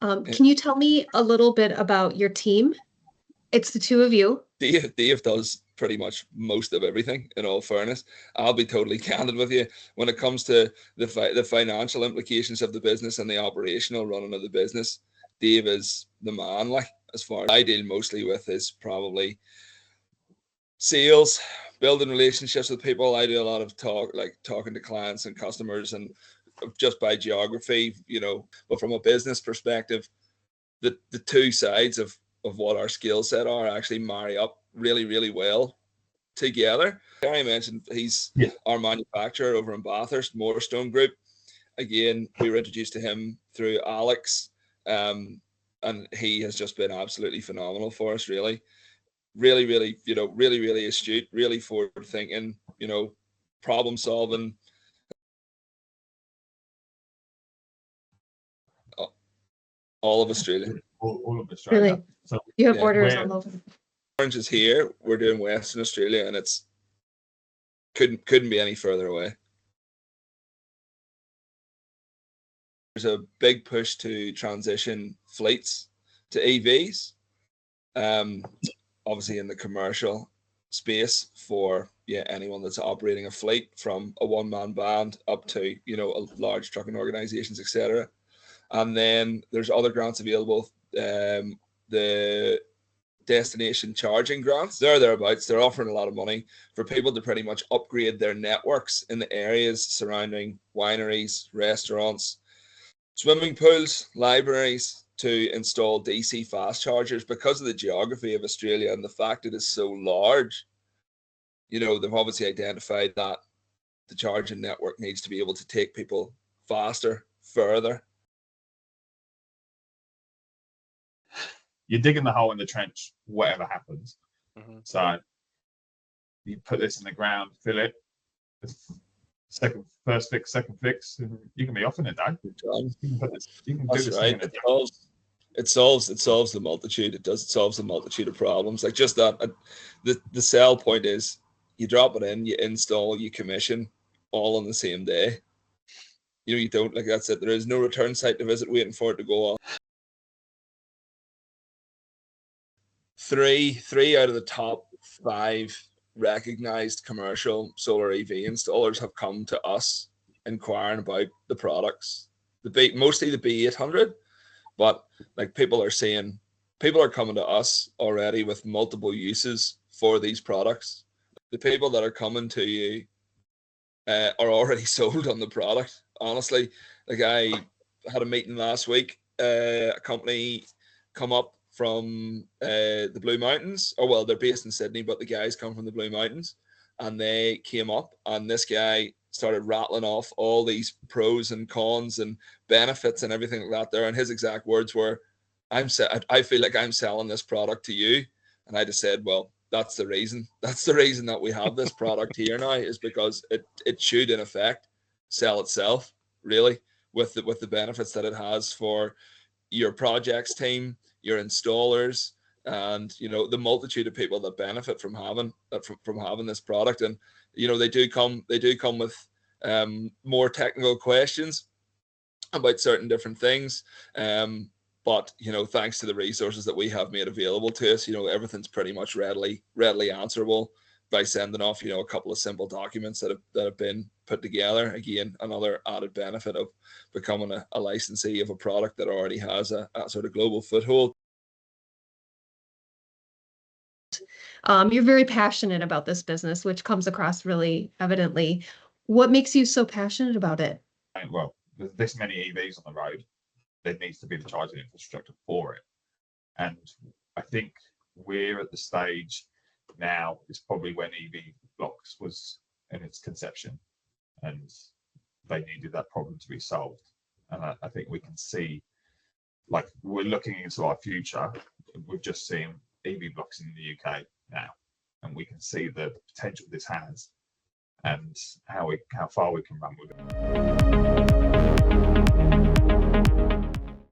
Can you tell me a little bit about your team? It's the two of you. Dave does pretty much most of everything, in all fairness. I'll be totally candid with you. When it comes to the financial implications of the business and the operational running of the business, Dave is the man. Like, as far as I deal mostly with is probably sales, building relationships with people. I do a lot of talking to clients and customers, and just by geography, but from a business perspective, the two sides of what our skill set are actually marry up really, really well together. I mentioned he's our manufacturer over in Bathurst, Moorstone Group. Again, we were introduced to him through Alex, and he has just been absolutely phenomenal for us, really. Really, really, really, really astute, really forward thinking, problem solving. All of Australia. All of Australia. Really? So you have orders all over. Orange is here. We're doing Western Australia, and it's couldn't be any further away. There's a big push to transition fleets to EVs. Obviously in the commercial space for anyone that's operating a fleet, from a one-man band up to a large trucking organizations, etc. And then there's other grants available. The destination charging grants, thereabouts. They're offering a lot of money for people to pretty much upgrade their networks in the areas surrounding wineries, restaurants, swimming pools, libraries, to install DC fast chargers. Because of the geography of Australia and the fact it is so large, they've obviously identified that the charging network needs to be able to take people faster, further. You're digging the hole in the trench, whatever happens. Mm-hmm. So you put this in the ground, fill it. First fix, second fix. You can be off in a day. You can do this thing in a day. It solves the multitude. It solves the multitude of problems. Like, just that. The sell point is you drop it in, you install, you commission, all on the same day. You don't, like, that's it. There is no return site to visit waiting for it to go on. Three out of the top 5 recognized commercial solar EV installers have come to us inquiring about the products. Mostly the B800, but like people are coming to us already with multiple uses for these products. The people that are coming to you are already sold on the product. Honestly, like, I had a meeting last week. A company come up from the Blue Mountains, they're based in Sydney, but the guys come from the Blue Mountains, and they came up, and this guy started rattling off all these pros and cons and benefits and everything like that there, and his exact words were, I feel like I'm selling this product to you. And I just said, well, that's the reason that we have this product here now, is because it should in effect sell itself, really, with the benefits that it has for your projects team, your installers, and the multitude of people that benefit from having this product. And they do come with more technical questions about certain different things, but thanks to the resources that we have made available to us, everything's pretty much readily answerable by sending off a couple of simple documents that have been put together. Again, another added benefit of becoming a licensee of a product that already has a sort of global foothold. You're very passionate about this business, which comes across really evidently. What makes you so passionate about it? Well, there's this many EVs on the road. There needs to be the charging infrastructure for it. And I think we're at the stage now, it's probably when EVBlocks was in its conception, and they needed that problem to be solved. And I think we can see, like, we're looking into our future. We've just seen EVBlocks in the UK now, and we can see the potential this has and how far we can run with it.